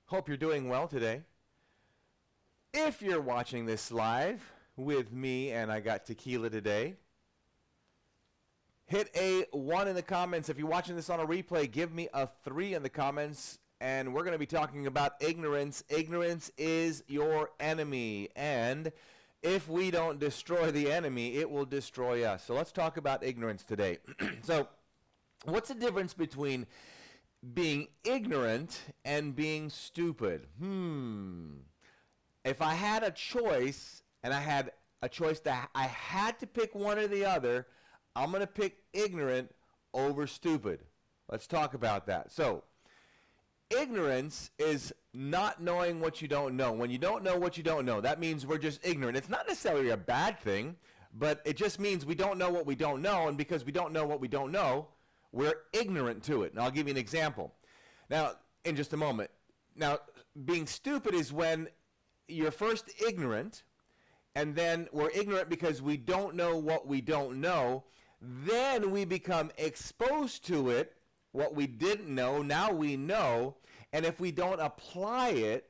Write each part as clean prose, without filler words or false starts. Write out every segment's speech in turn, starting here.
Hope you're doing well today. If you're watching this live with me and I got tequila today, hit a 1 in the comments. If you're watching this on a replay, give me a 3 in the comments. And we're going to be talking about ignorance. Ignorance is your enemy. And if we don't destroy the enemy, it will destroy us. So let's talk about ignorance today. So what's the difference between being ignorant and being stupid? If I had a choice, and I had a choice that I had to pick one or the other, I'm going to pick ignorant over stupid. Let's talk about that. So, ignorance is not knowing what you don't know. When you don't know what you don't know, that means we're just ignorant. It's not necessarily a bad thing, but it just means we don't know what we don't know, and because we don't know what we don't know, we're ignorant to it. And I'll give you an example. Now, in just a moment. Now, being stupid is when you're first ignorant, and then we're ignorant because we don't know what we don't know. Then we become exposed to it, what we didn't know, now we know. And if we don't apply it,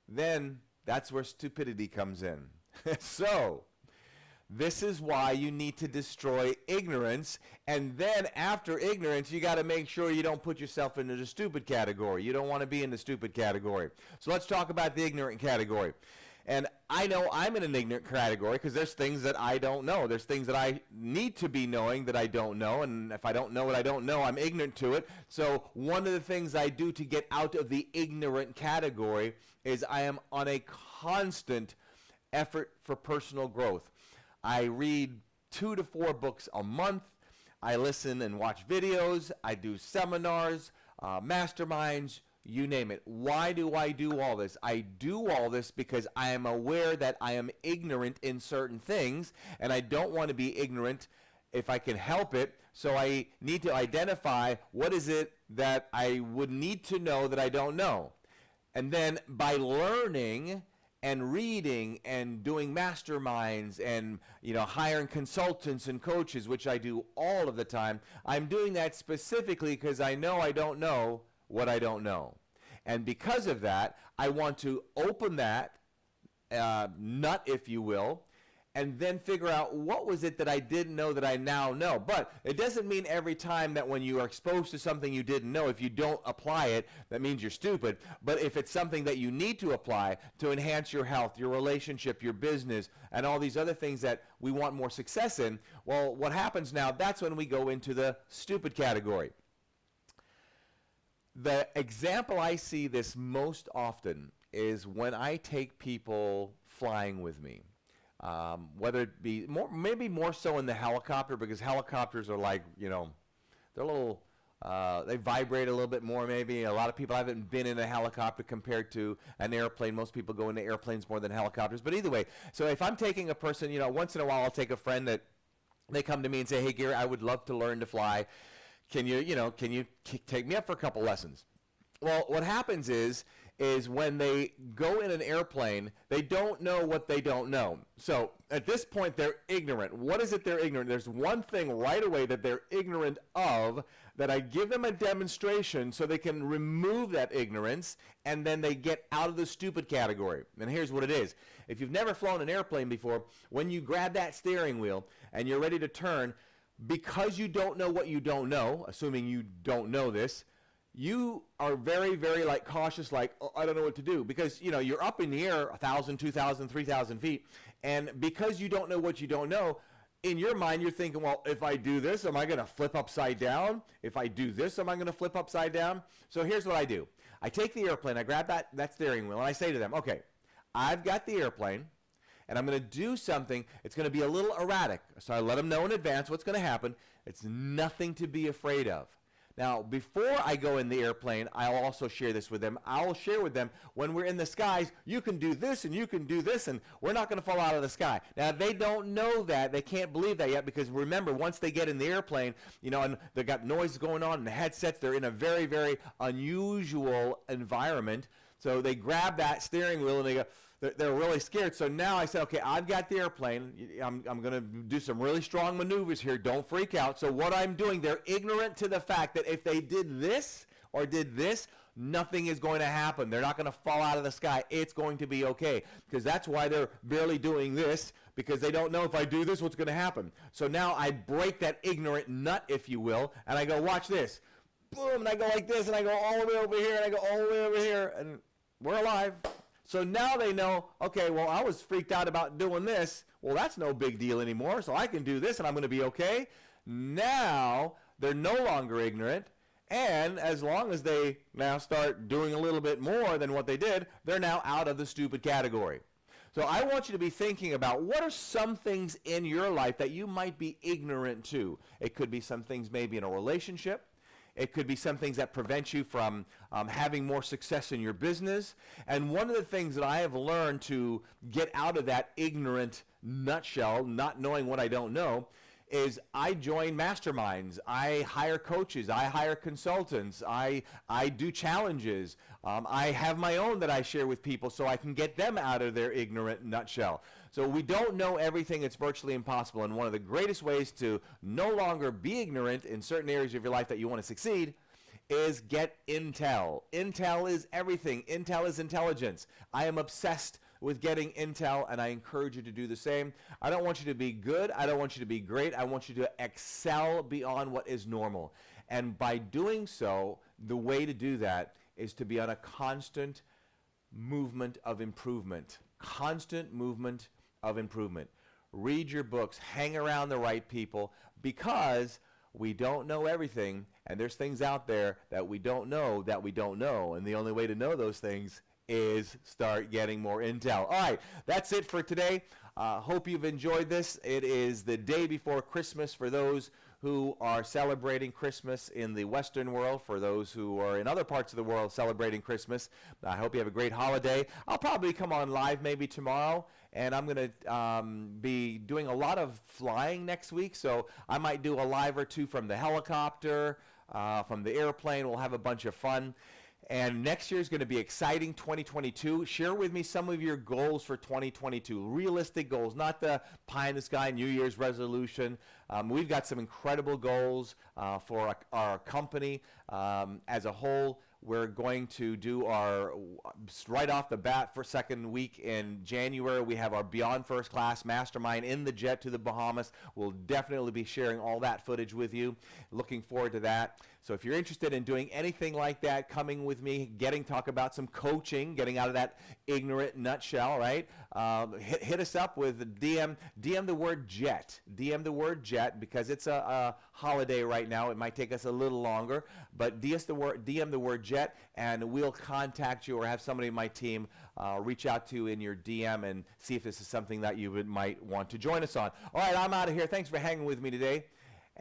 then that's where stupidity comes in. So, this is why you need to destroy ignorance, and then after ignorance, you got to make sure you don't put yourself into the stupid category. You don't want to be in the stupid category. So let's talk about the ignorant category. And I know I'm in an ignorant category because there's things that I don't know. There's things that I need to be knowing that I don't know, and if I don't know what I don't know, I'm ignorant to it. So one of the things I do to get out of the ignorant category is I am on a constant effort for personal growth. I read 2 to 4 books a month. I listen and watch videos. I do seminars, masterminds, you name it. Why do I do all this? I do all this because I am aware that I am ignorant in certain things, and I don't want to be ignorant if I can help it. So I need to identify what is it that I would need to know that I don't know. And then by learning and reading and doing masterminds and hiring consultants and coaches, which I do all of the time, I'm doing that specifically because I know I don't know what I don't know. And because of that, I want to open that nut, if you will, and then figure out what was it that I didn't know that I now know. But it doesn't mean every time that when you are exposed to something you didn't know, if you don't apply it, that means you're stupid. But if it's something that you need to apply to enhance your health, your relationship, your business, and all these other things that we want more success in, well, what happens now, that's when we go into the stupid category. The example I see this most often is when I take people flying with me. Whether it be maybe more so in the helicopter, because helicopters are like, they're a little, they vibrate a little bit more maybe. A lot of people haven't been in a helicopter compared to an airplane. Most people go into airplanes more than helicopters. But either way, so if I'm taking a person, once in a while I'll take a friend that they come to me and say, hey, Gary, I would love to learn to fly. Can you take me up for a couple lessons? Well, what happens is when they go in an airplane, they don't know what they don't know. So at this point, they're ignorant. What is it they're ignorant? There's one thing right away that they're ignorant of that I give them a demonstration so they can remove that ignorance, and then they get out of the stupid category. And here's what it is. If you've never flown an airplane before, when you grab that steering wheel and you're ready to turn, because you don't know what you don't know, assuming you don't know this, you are very, very cautious, oh, I don't know what to do, because you're up in the air 1,000, 2,000, 3,000 feet, and because you don't know what you don't know, in your mind you're thinking, well, if I do this, am I going to flip upside down? If I do this, am I going to flip upside down? So here's what I do. I take the airplane, I grab that steering wheel, and I say to them, okay, I've got the airplane, and I'm going to do something. It's going to be a little erratic. So I let them know in advance what's going to happen. It's nothing to be afraid of. Now, before I go in the airplane, I'll also share this with them. I'll share with them, when we're in the skies, you can do this and you can do this, and we're not going to fall out of the sky. Now, they don't know that. They can't believe that yet, because remember, once they get in the airplane, and they've got noise going on in the headsets, they're in a very, very unusual environment. So they grab that steering wheel and they go, they're really scared. So now I said, okay, I've got the airplane. I'm going to do some really strong maneuvers here. Don't freak out. So what I'm doing, they're ignorant to the fact that if they did this or did this, nothing is going to happen. They're not going to fall out of the sky. It's going to be okay. Because that's why they're barely doing this, because they don't know if I do this, what's going to happen. So now I break that ignorant nut, if you will, and I go, watch this. Boom, and I go like this, and I go all the way over here, and I go all the way over here, and we're alive. So now they know, okay, well, I was freaked out about doing this. Well, that's no big deal anymore, so I can do this, and I'm going to be okay. Now they're no longer ignorant, and as long as they now start doing a little bit more than what they did, they're now out of the stupid category. So I want you to be thinking about what are some things in your life that you might be ignorant to. It could be some things maybe in a relationship. It could be some things that prevent you from having more success in your business. And one of the things that I have learned to get out of that ignorant nutshell, not knowing what I don't know, is I join masterminds. I hire coaches. I hire consultants. I do challenges. I have my own that I share with people so I can get them out of their ignorant nutshell. So we don't know everything. It's virtually impossible. And one of the greatest ways to no longer be ignorant in certain areas of your life that you want to succeed is get intel. Intel is everything. Intel is intelligence. I am obsessed with getting intel, and I encourage you to do the same. I don't want you to be good. I don't want you to be great. I want you to excel beyond what is normal. And by doing so, the way to do that is to be on a constant movement of improvement. Constant movement of improvement. Read your books. Hang around the right people, because we don't know everything, and there's things out there that we don't know that we don't know. And the only way to know those things is start getting more intel. All right, that's it for today. Hope you've enjoyed this. It is the day before Christmas for those who are celebrating Christmas in the Western world, for those who are in other parts of the world celebrating Christmas. I hope you have a great holiday. I'll probably come on live maybe tomorrow, and I'm going to be doing a lot of flying next week, so I might do a live or two from the helicopter, from the airplane. We'll have a bunch of fun. And next year is going to be exciting, 2022. Share with me some of your goals for 2022, realistic goals, not the pie in the sky New Year's resolution. We've got some incredible goals for our company as a whole. We're going to do our, right off the bat, for second week in January, we have our Beyond First Class Mastermind in the jet to the Bahamas. We'll definitely be sharing all that footage with you. Looking forward to that. So if you're interested in doing anything like that, coming with me, talk about some coaching, getting out of that ignorant nutshell, right? Hit us up with DM the word jet. DM the word jet, because it's a holiday right now. It might take us a little longer, but DM the word jet, and we'll contact you or have somebody in my team reach out to you in your DM and see if this is something that you might want to join us on. All right, I'm out of here. Thanks for hanging with me today.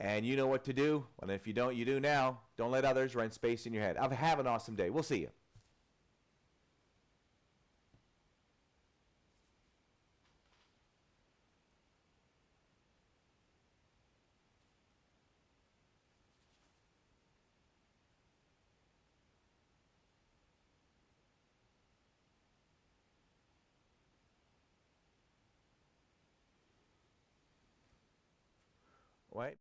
And you know what to do. And if you don't, you do now. Don't let others run space in your head. Have an awesome day. We'll see you. Right?